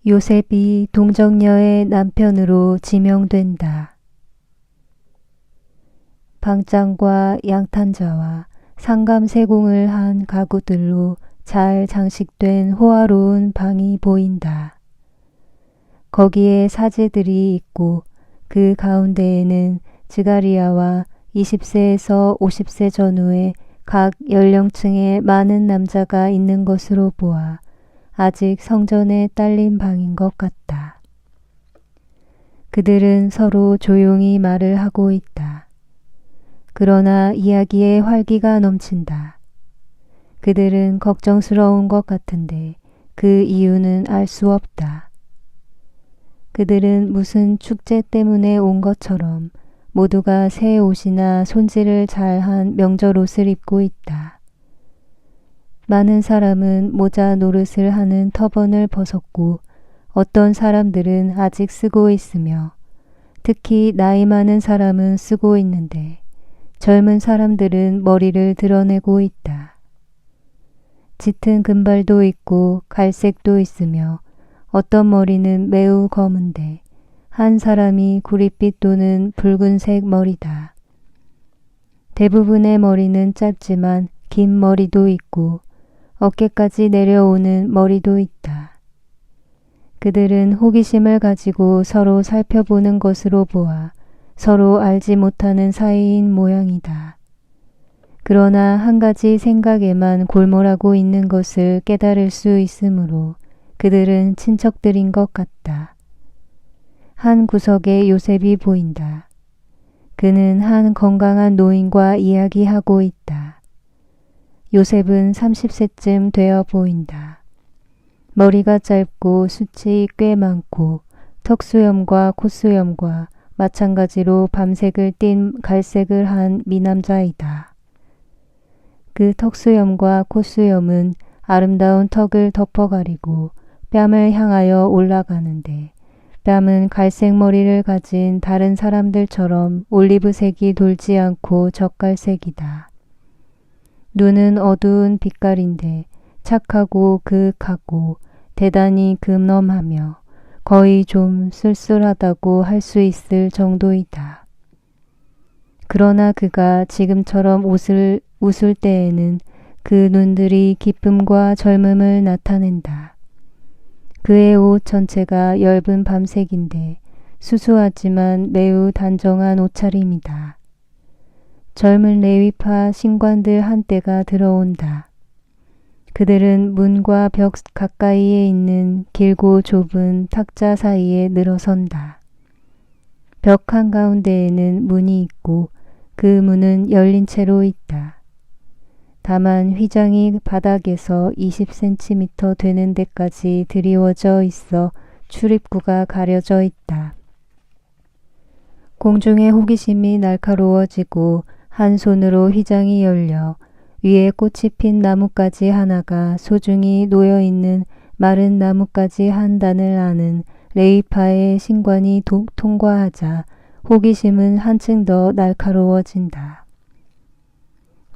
요셉이 동정녀의 남편으로 지명된다. 방장과 양탄자와 상감세공을 한 가구들로 잘 장식된 호화로운 방이 보인다. 거기에 사제들이 있고 그 가운데에는 즈가리야와 20세에서 50세 전후의 각 연령층의 많은 남자가 있는 것으로 보아 아직 성전에 딸린 방인 것 같다. 그들은 서로 조용히 말을 하고 있다. 그러나 이야기에 활기가 넘친다. 그들은 걱정스러운 것 같은데 그 이유는 알 수 없다. 그들은 무슨 축제 때문에 온 것처럼 모두가 새 옷이나 손질을 잘한 명절 옷을 입고 있다. 많은 사람은 모자 노릇을 하는 터번을 벗었고 어떤 사람들은 아직 쓰고 있으며 특히 나이 많은 사람은 쓰고 있는데 젊은 사람들은 머리를 드러내고 있다. 짙은 금발도 있고 갈색도 있으며 어떤 머리는 매우 검은데 한 사람이 구릿빛 도는 붉은색 머리다. 대부분의 머리는 짧지만 긴 머리도 있고 어깨까지 내려오는 머리도 있다. 그들은 호기심을 가지고 서로 살펴보는 것으로 보아 서로 알지 못하는 사이인 모양이다. 그러나 한 가지 생각에만 골몰하고 있는 것을 깨달을 수 있으므로 그들은 친척들인 것 같다. 한 구석에 요셉이 보인다. 그는 한 건강한 노인과 이야기하고 있다. 요셉은 30세쯤 되어 보인다. 머리가 짧고 숱이 꽤 많고 턱수염과 콧수염과 마찬가지로 밤색을 띤 갈색을 한 미남자이다. 그 턱수염과 콧수염은 아름다운 턱을 덮어가리고 뺨을 향하여 올라가는데 뺨은 갈색 머리를 가진 다른 사람들처럼 올리브색이 돌지 않고 젓갈색이다. 눈은 어두운 빛깔인데 착하고 그윽하고 대단히 근엄하며 거의 좀 쓸쓸하다고 할 수 있을 정도이다. 그러나 그가 지금처럼 웃을 때에는 그 눈들이 기쁨과 젊음을 나타낸다. 그의 옷 전체가 엷은 밤색인데 수수하지만 매우 단정한 옷차림이다. 젊은 레위파 신관들 한때가 들어온다. 그들은 문과 벽 가까이에 있는 길고 좁은 탁자 사이에 늘어선다. 벽 한가운데에는 문이 있고 그 문은 열린 채로 있다. 다만 휘장이 바닥에서 20cm 되는 데까지 드리워져 있어 출입구가 가려져 있다. 공중의 호기심이 날카로워지고 한 손으로 휘장이 열려 위에 꽃이 핀 나뭇가지 하나가 소중히 놓여있는 마른 나뭇가지 한 단을 아는 레위파의 신관이 통과하자 호기심은 한층 더 날카로워진다.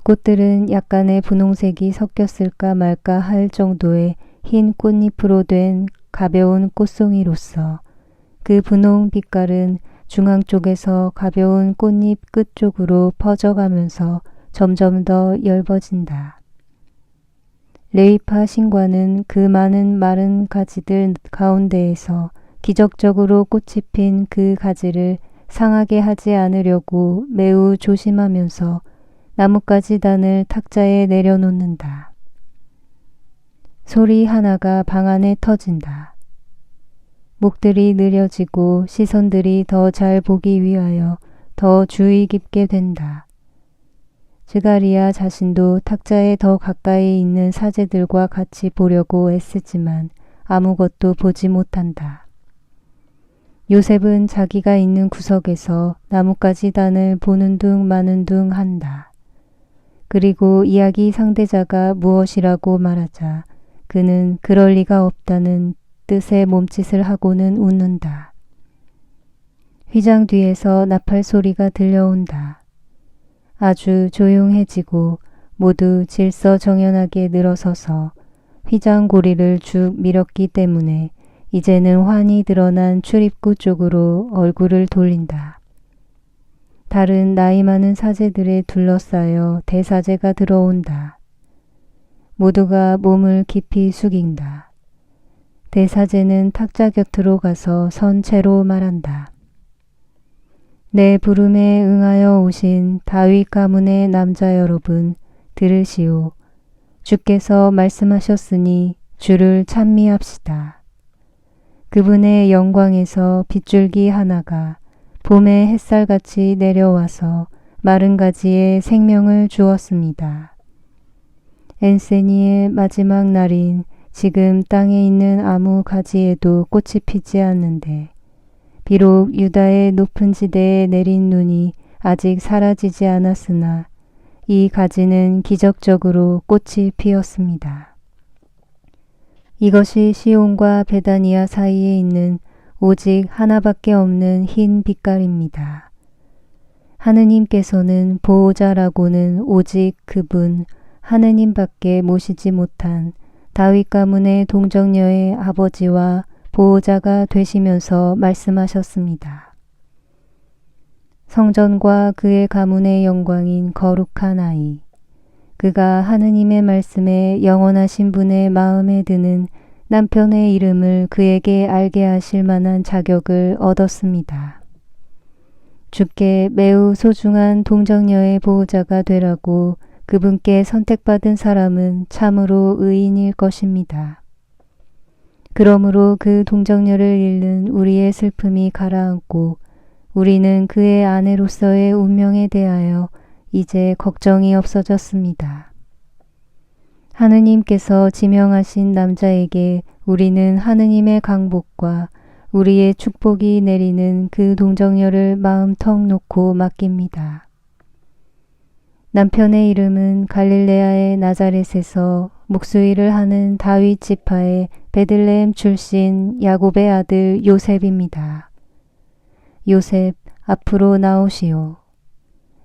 꽃들은 약간의 분홍색이 섞였을까 말까 할 정도의 흰 꽃잎으로 된 가벼운 꽃송이로서 그 분홍 빛깔은 중앙 쪽에서 가벼운 꽃잎 끝 쪽으로 퍼져가면서 점점 더 엷어진다. 레위파 신관은 그 많은 마른 가지들 가운데에서 기적적으로 꽃이 핀 그 가지를 상하게 하지 않으려고 매우 조심하면서 나뭇가지 단을 탁자에 내려놓는다. 소리 하나가 방 안에 터진다. 목들이 느려지고 시선들이 더 잘 보기 위하여 더 주의 깊게 된다. 즈가리야 자신도 탁자에 더 가까이 있는 사제들과 같이 보려고 애쓰지만 아무것도 보지 못한다. 요셉은 자기가 있는 구석에서 나뭇가지 단을 보는 둥 마는 둥 한다. 그리고 이야기 상대자가 무엇이라고 말하자 그는 그럴 리가 없다는 뜻의 몸짓을 하고는 웃는다. 휘장 뒤에서 나팔 소리가 들려온다. 아주 조용해지고 모두 질서정연하게 늘어서서 휘장 고리를 쭉 밀었기 때문에 이제는 환히 드러난 출입구 쪽으로 얼굴을 돌린다. 다른 나이 많은 사제들에 둘러싸여 대사제가 들어온다. 모두가 몸을 깊이 숙인다. 대사제는 탁자 곁으로 가서 선 채로 말한다. 내 부름에 응하여 오신 다윗 가문의 남자 여러분, 들으시오. 주께서 말씀하셨으니 주를 찬미합시다. 그분의 영광에서 빗줄기 하나가 봄의 햇살같이 내려와서 마른 가지에 생명을 주었습니다. 엔세니의 마지막 날인 지금 땅에 있는 아무 가지에도 꽃이 피지 않는데 비록 유다의 높은 지대에 내린 눈이 아직 사라지지 않았으나 이 가지는 기적적으로 꽃이 피었습니다. 이것이 시온과 베다니아 사이에 있는 오직 하나밖에 없는 흰 빛깔입니다. 하느님께서는 보호자라고는 오직 그분 하느님밖에 모시지 못한 다윗 가문의 동정녀의 아버지와 보호자가 되시면서 말씀하셨습니다. 성전과 그의 가문의 영광인 거룩한 아이, 그가 하느님의 말씀에 영원하신 분의 마음에 드는 남편의 이름을 그에게 알게 하실 만한 자격을 얻었습니다. 주께 매우 소중한 동정녀의 보호자가 되라고 그분께 선택받은 사람은 참으로 의인일 것입니다. 그러므로 그 동정녀를 잃는 우리의 슬픔이 가라앉고 우리는 그의 아내로서의 운명에 대하여 이제 걱정이 없어졌습니다. 하느님께서 지명하신 남자에게 우리는 하느님의 강복과 우리의 축복이 내리는 그 동정녀를 마음 턱 놓고 맡깁니다. 남편의 이름은 갈릴레아의 나자렛에서 목수일을 하는 다윗 지파의 베들레헴 출신 야곱의 아들 요셉입니다. 요셉, 앞으로 나오시오.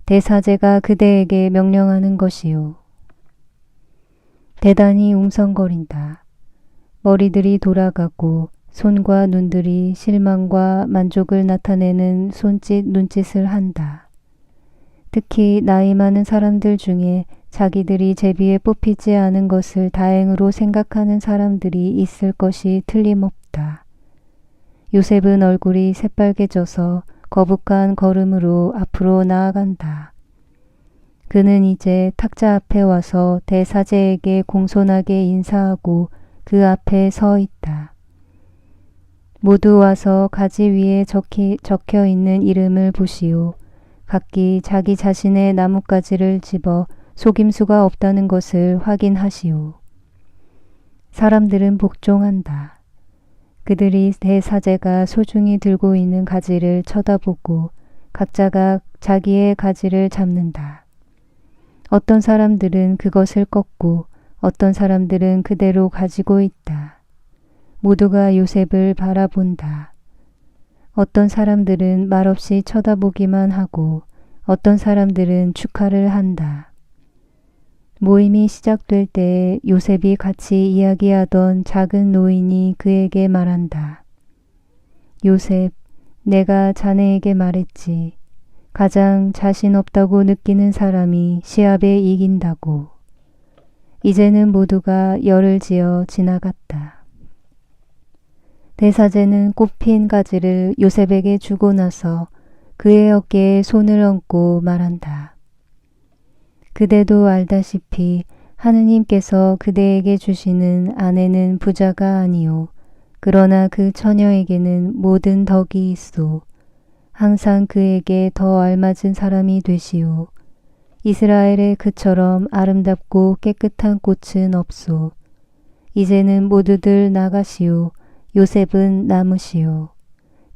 대사제가 그대에게 명령하는 것이요. 대단히 웅성거린다. 머리들이 돌아가고 손과 눈들이 실망과 만족을 나타내는 손짓 눈짓을 한다. 특히 나이 많은 사람들 중에 자기들이 제비에 뽑히지 않은 것을 다행으로 생각하는 사람들이 있을 것이 틀림없다. 요셉은 얼굴이 새빨개져서 거북한 걸음으로 앞으로 나아간다. 그는 이제 탁자 앞에 와서 대사제에게 공손하게 인사하고 그 앞에 서 있다. 모두 와서 가지 위에 적혀 있는 이름을 보시오. 각기 자기 자신의 나뭇가지를 집어 속임수가 없다는 것을 확인하시오. 사람들은 복종한다. 그들이 대사제가 소중히 들고 있는 가지를 쳐다보고 각자가 자기의 가지를 잡는다. 어떤 사람들은 그것을 꺾고 어떤 사람들은 그대로 가지고 있다. 모두가 요셉을 바라본다. 어떤 사람들은 말없이 쳐다보기만 하고 어떤 사람들은 축하를 한다. 모임이 시작될 때에 요셉이 같이 이야기하던 작은 노인이 그에게 말한다. 요셉, 내가 자네에게 말했지. 가장 자신 없다고 느끼는 사람이 시합에 이긴다고. 이제는 모두가 열을 지어 지나갔다. 대사제는 꽃핀 가지를 요셉에게 주고 나서 그의 어깨에 손을 얹고 말한다. 그대도 알다시피 하느님께서 그대에게 주시는 아내는 부자가 아니요. 그러나 그 처녀에게는 모든 덕이 있소. 항상 그에게 더 알맞은 사람이 되시오. 이스라엘에 그처럼 아름답고 깨끗한 꽃은 없소. 이제는 모두들 나가시오. 요셉은 남으시오.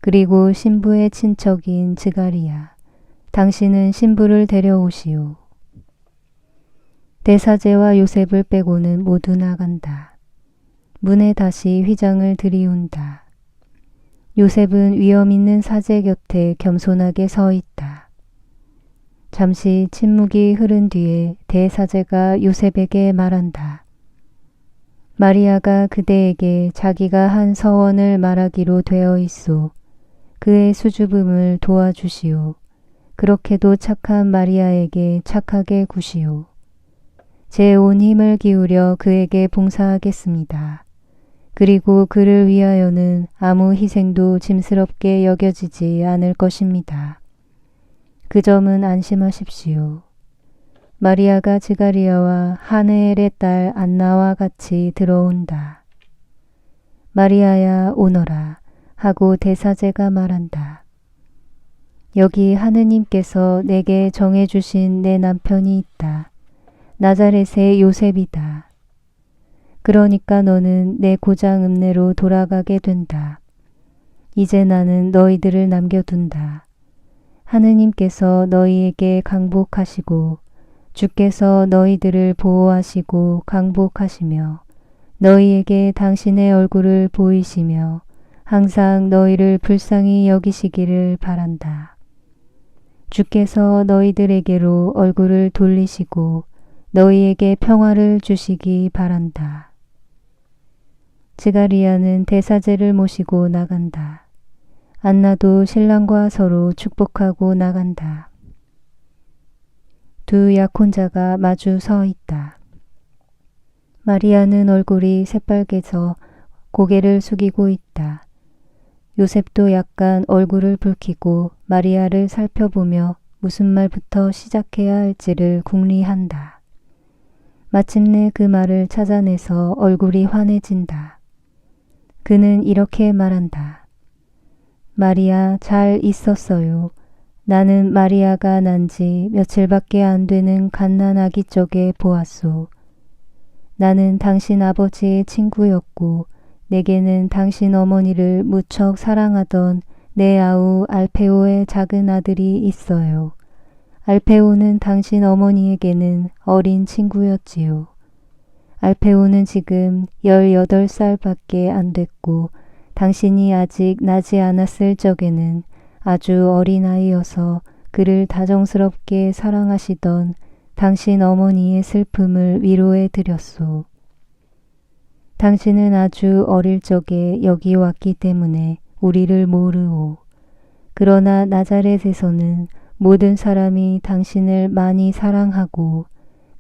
그리고 신부의 친척인 즈가리야. 당신은 신부를 데려오시오. 대사제와 요셉을 빼고는 모두 나간다. 문에 다시 휘장을 들이운다. 요셉은 위엄 있는 사제 곁에 겸손하게 서 있다. 잠시 침묵이 흐른 뒤에 대사제가 요셉에게 말한다. 마리아가 그대에게 자기가 한 서원을 말하기로 되어 있소. 그의 수줍음을 도와주시오. 그렇게도 착한 마리아에게 착하게 구시오. 제 온 힘을 기울여 그에게 봉사하겠습니다. 그리고 그를 위하여는 아무 희생도 짐스럽게 여겨지지 않을 것입니다. 그 점은 안심하십시오. 마리아가 지가리아와 하느엘의 딸 안나와 같이 들어온다. 마리아야 오너라 하고 대사제가 말한다. 여기 하느님께서 내게 정해주신 내 남편이 있다. 나자렛의 요셉이다. 그러니까 너는 내 고장 읍내로 돌아가게 된다. 이제 나는 너희들을 남겨둔다. 하느님께서 너희에게 강복하시고 주께서 너희들을 보호하시고 강복하시며 너희에게 당신의 얼굴을 보이시며 항상 너희를 불쌍히 여기시기를 바란다. 주께서 너희들에게로 얼굴을 돌리시고 너희에게 평화를 주시기 바란다. 지가리아는 대사제를 모시고 나간다. 안나도 신랑과 서로 축복하고 나간다. 두 약혼자가 마주 서 있다. 마리아는 얼굴이 새빨개져 고개를 숙이고 있다. 요셉도 약간 얼굴을 붉히고 마리아를 살펴보며 무슨 말부터 시작해야 할지를 궁리한다. 마침내 그 말을 찾아내서 얼굴이 환해진다. 그는 이렇게 말한다. 마리아 잘 있었어요. 나는 마리아가 난 지 며칠밖에 안 되는 갓난아기 쪽에 보았소. 나는 당신 아버지의 친구였고 내게는 당신 어머니를 무척 사랑하던 내 아우 알페오의 작은 아들이 있어요. 알페오는 당신 어머니에게는 어린 친구였지요. 알페오는 지금 18살밖에 안 됐고 당신이 아직 나지 않았을 적에는 아주 어린아이여서 그를 다정스럽게 사랑하시던 당신 어머니의 슬픔을 위로해 드렸소. 당신은 아주 어릴 적에 여기 왔기 때문에 우리를 모르오. 그러나 나자렛에서는 모든 사람이 당신을 많이 사랑하고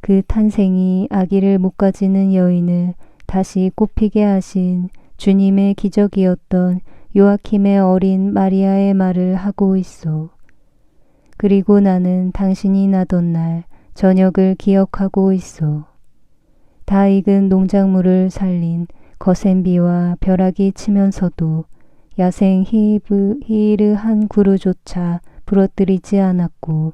그 탄생이 아기를 못 가지는 여인을 다시 꽃피게 하신 주님의 기적이었던 요아킴의 어린 마리아의 말을 하고 있소. 그리고 나는 당신이 나던 날 저녁을 기억하고 있소. 다 익은 농작물을 살린 거센 비와 벼락이 치면서도 야생 희르한 구루조차 부러뜨리지 않았고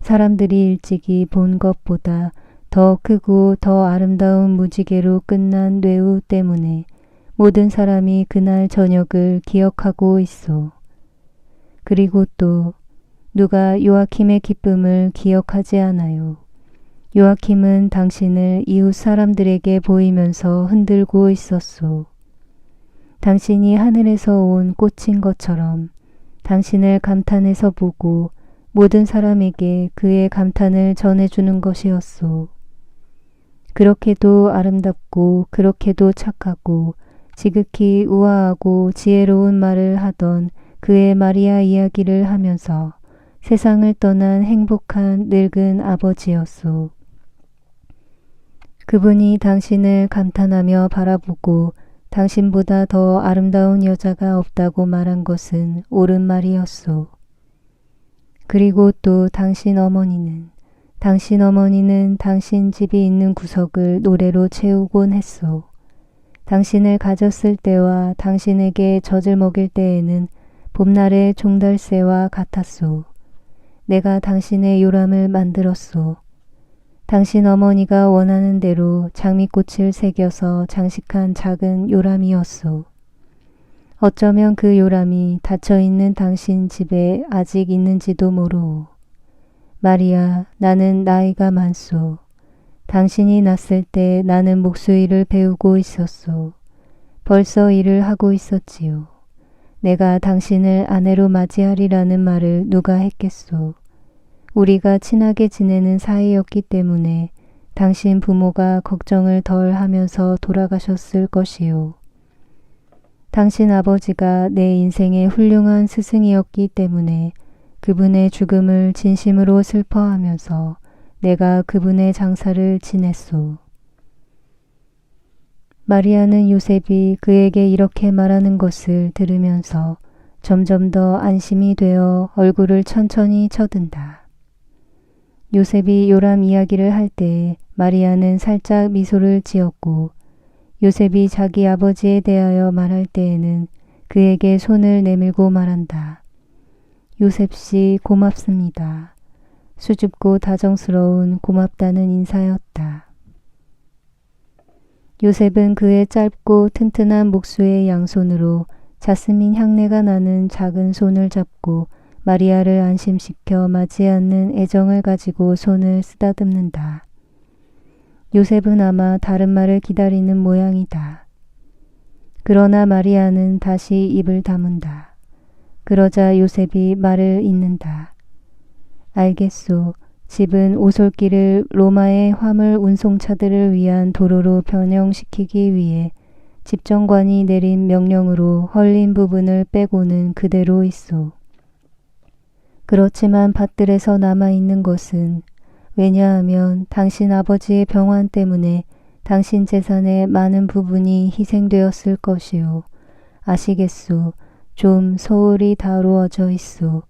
사람들이 일찍이 본 것보다 더 크고 더 아름다운 무지개로 끝난 뇌우 때문에 모든 사람이 그날 저녁을 기억하고 있소. 그리고 또 누가 요아킴의 기쁨을 기억하지 않아요. 요아킴은 당신을 이웃 사람들에게 보이면서 흔들고 있었소. 당신이 하늘에서 온 꽃인 것처럼 당신을 감탄해서 보고 모든 사람에게 그의 감탄을 전해주는 것이었소. 그렇게도 아름답고 그렇게도 착하고 지극히 우아하고 지혜로운 말을 하던 그의 마리아 이야기를 하면서 세상을 떠난 행복한 늙은 아버지였소. 그분이 당신을 감탄하며 바라보고 당신보다 더 아름다운 여자가 없다고 말한 것은 옳은 말이었소. 그리고 또 당신 어머니는 당신 집이 있는 구석을 노래로 채우곤 했소. 당신을 가졌을 때와 당신에게 젖을 먹일 때에는 봄날의 종달새와 같았소. 내가 당신의 요람을 만들었소. 당신 어머니가 원하는 대로 장미꽃을 새겨서 장식한 작은 요람이었소. 어쩌면 그 요람이 닫혀있는 당신 집에 아직 있는지도 모르오. 마리아, 나는 나이가 많소. 당신이 났을 때 나는 목수일을 배우고 있었소. 벌써 일을 하고 있었지요. 내가 당신을 아내로 맞이하리라는 말을 누가 했겠소. 우리가 친하게 지내는 사이였기 때문에 당신 부모가 걱정을 덜 하면서 돌아가셨을 것이요. 당신 아버지가 내 인생의 훌륭한 스승이었기 때문에 그분의 죽음을 진심으로 슬퍼하면서 내가 그분의 장사를 지냈소. 마리아는 요셉이 그에게 이렇게 말하는 것을 들으면서 점점 더 안심이 되어 얼굴을 천천히 쳐든다. 요셉이 요람 이야기를 할 때 마리아는 살짝 미소를 지었고 요셉이 자기 아버지에 대하여 말할 때에는 그에게 손을 내밀고 말한다. 요셉씨 고맙습니다. 수줍고 다정스러운 고맙다는 인사였다. 요셉은 그의 짧고 튼튼한 목수의 양손으로 자스민 향내가 나는 작은 손을 잡고 마리아를 안심시켜 맞지 않는 애정을 가지고 손을 쓰다듬는다. 요셉은 아마 다른 말을 기다리는 모양이다. 그러나 마리아는 다시 입을 다문다. 그러자 요셉이 말을 잇는다. 알겠소. 집은 오솔길을 로마의 화물 운송차들을 위한 도로로 변형시키기 위해 집정관이 내린 명령으로 헐린 부분을 빼고는 그대로 있소. 그렇지만 밭들에서 남아있는 것은 왜냐하면 당신 아버지의 병환 때문에 당신 재산의 많은 부분이 희생되었을 것이오. 아시겠소. 좀 소홀히 다루어져 있소.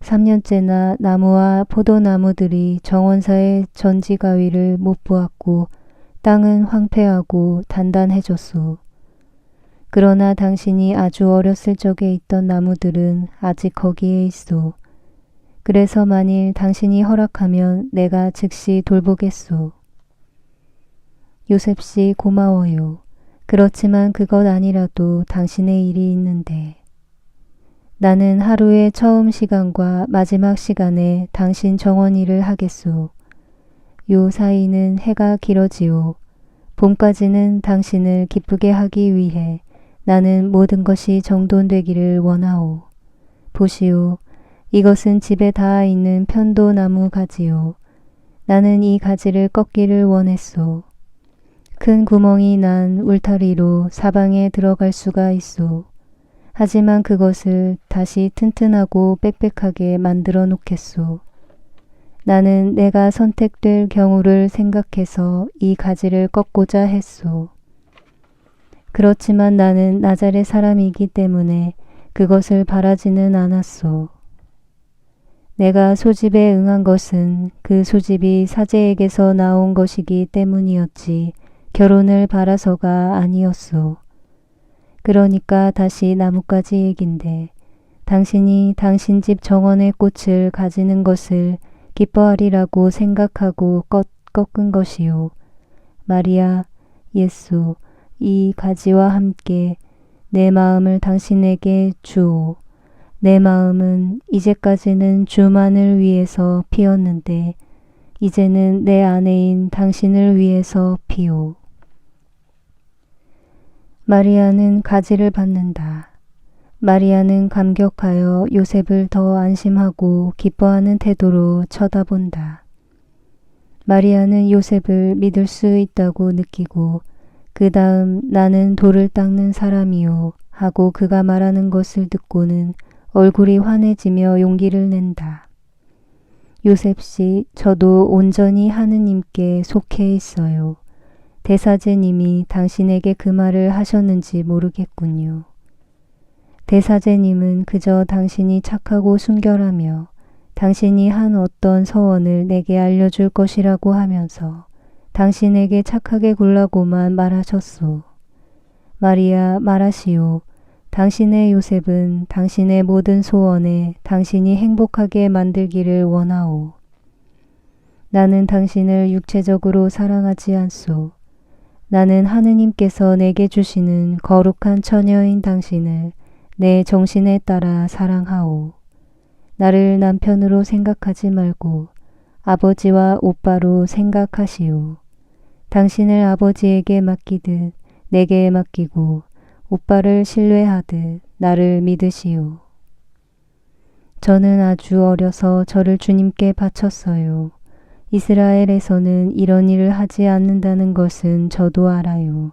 3년째나 나무와 포도나무들이 정원사의 전지가위를 못 보았고 땅은 황폐하고 단단해졌소. 그러나 당신이 아주 어렸을 적에 있던 나무들은 아직 거기에 있소. 그래서 만일 당신이 허락하면 내가 즉시 돌보겠소. 요셉씨 고마워요. 그렇지만 그것 아니라도 당신의 일이 있는데. 나는 하루의 처음 시간과 마지막 시간에 당신 정원 일을 하겠소. 요 사이는 해가 길어지오. 봄까지는 당신을 기쁘게 하기 위해 나는 모든 것이 정돈되기를 원하오. 보시오. 이것은 집에 닿아 있는 편도나무 가지요. 나는 이 가지를 꺾기를 원했소. 큰 구멍이 난 울타리로 사방에 들어갈 수가 있소. 하지만 그것을 다시 튼튼하고 빽빽하게 만들어 놓겠소. 나는 내가 선택될 경우를 생각해서 이 가지를 꺾고자 했소. 그렇지만 나는 나자렛 사람이기 때문에 그것을 바라지는 않았소. 내가 소집에 응한 것은 그 소집이 사제에게서 나온 것이기 때문이었지 결혼을 바라서가 아니었소. 그러니까 다시 나뭇가지 얘긴데 당신이 당신 집 정원의 꽃을 가지는 것을 기뻐하리라고 생각하고 꺾은 것이요. 마리아, 예수, 이 가지와 함께 내 마음을 당신에게 주오. 내 마음은 이제까지는 주만을 위해서 피었는데 이제는 내 아내인 당신을 위해서 피오. 마리아는 가지를 받는다. 마리아는 감격하여 요셉을 더 안심하고 기뻐하는 태도로 쳐다본다. 마리아는 요셉을 믿을 수 있다고 느끼고 그 다음 나는 돌을 닦는 사람이요 하고 그가 말하는 것을 듣고는 얼굴이 환해지며 용기를 낸다. 요셉씨, 저도 온전히 하느님께 속해 있어요. 대사제님이 당신에게 그 말을 하셨는지 모르겠군요. 대사제님은 그저 당신이 착하고 순결하며 당신이 한 어떤 서원을 내게 알려줄 것이라고 하면서 당신에게 착하게 굴라고만 말하셨소. 마리아, 말하시오. 당신의 요셉은 당신의 모든 소원에 당신이 행복하게 만들기를 원하오. 나는 당신을 육체적으로 사랑하지 않소. 나는 하느님께서 내게 주시는 거룩한 처녀인 당신을 내 정신에 따라 사랑하오. 나를 남편으로 생각하지 말고 아버지와 오빠로 생각하시오. 당신을 아버지에게 맡기듯 내게 맡기고 오빠를 신뢰하듯 나를 믿으시오. 저는 아주 어려서 저를 주님께 바쳤어요. 이스라엘에서는 이런 일을 하지 않는다는 것은 저도 알아요.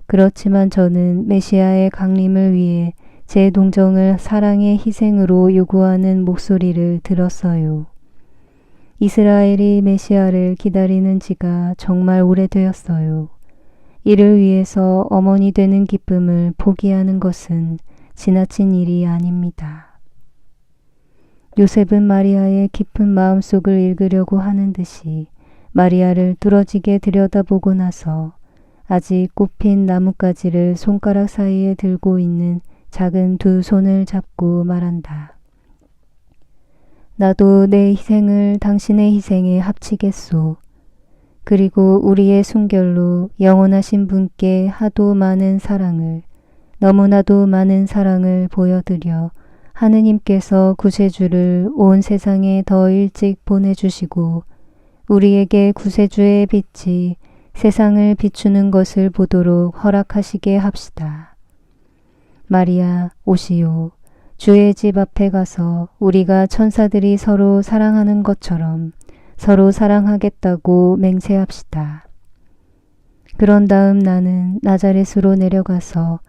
그렇지만 저는 메시아의 강림을 위해 제 동정을 사랑의 희생으로 요구하는 목소리를 들었어요. 이스라엘이 메시아를 기다리는 지가 정말 오래되었어요. 이를 위해서 어머니 되는 기쁨을 포기하는 것은 지나친 일이 아닙니다. 요셉은 마리아의 깊은 마음속을 읽으려고 하는 듯이 마리아를 뚫어지게 들여다보고 나서 아직 꽃핀 나뭇가지를 손가락 사이에 들고 있는 작은 두 손을 잡고 말한다. 나도 내 희생을 당신의 희생에 합치겠소. 그리고 우리의 순결로 영원하신 분께 하도 많은 사랑을, 너무나도 많은 사랑을 보여드려 하느님께서 구세주를 온 세상에 더 일찍 보내주시고 우리에게 구세주의 빛이 세상을 비추는 것을 보도록 허락하시게 합시다. 마리아, 오시오. 주의 집 앞에 가서 우리가 천사들이 서로 사랑하는 것처럼 서로 사랑하겠다고 맹세합시다. 그런 다음 나는 나자렛으로 내려가서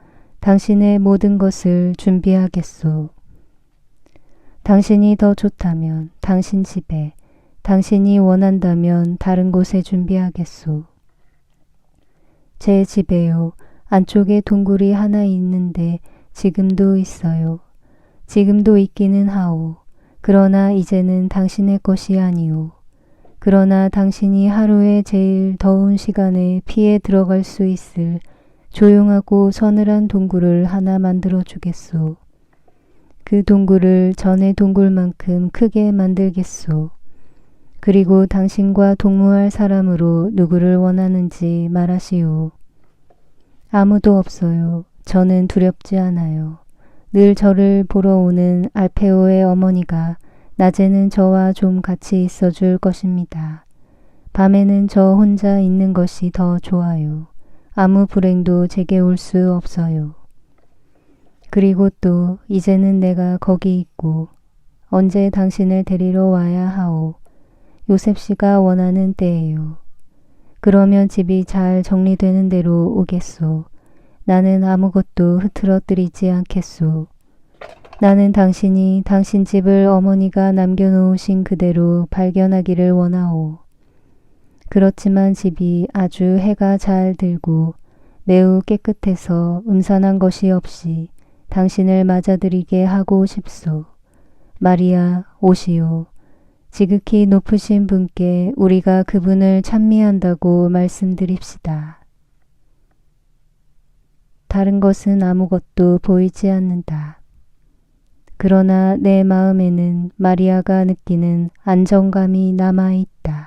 당신의 모든 것을 준비하겠소. 당신이 더 좋다면 당신 집에, 당신이 원한다면 다른 곳에 준비하겠소. 제 집에요. 안쪽에 동굴이 하나 있는데 지금도 있어요. 지금도 있기는 하오. 그러나 이제는 당신의 것이 아니오. 그러나 당신이 하루에 제일 더운 시간에 피해 들어갈 수 있을 조용하고 서늘한 동굴을 하나 만들어 주겠소. 그 동굴을 전의 동굴만큼 크게 만들겠소. 그리고 당신과 동무할 사람으로 누구를 원하는지 말하시오. 아무도 없어요. 저는 두렵지 않아요. 늘 저를 보러 오는 알페오의 어머니가 낮에는 저와 좀 같이 있어 줄 것입니다. 밤에는 저 혼자 있는 것이 더 좋아요. 아무 불행도 제게 올 수 없어요. 그리고 또 이제는 내가 거기 있고 언제 당신을 데리러 와야 하오. 요셉 씨가 원하는 때예요. 그러면 집이 잘 정리되는 대로 오겠소. 나는 아무것도 흐트러뜨리지 않겠소. 나는 당신이 당신 집을 어머니가 남겨놓으신 그대로 발견하기를 원하오. 그렇지만 집이 아주 해가 잘 들고 매우 깨끗해서 음산한 것이 없이 당신을 맞아들이게 하고 싶소. 마리아, 오시오. 지극히 높으신 분께 우리가 그분을 찬미한다고 말씀드립시다. 다른 것은 아무것도 보이지 않는다. 그러나 내 마음에는 마리아가 느끼는 안정감이 남아있다.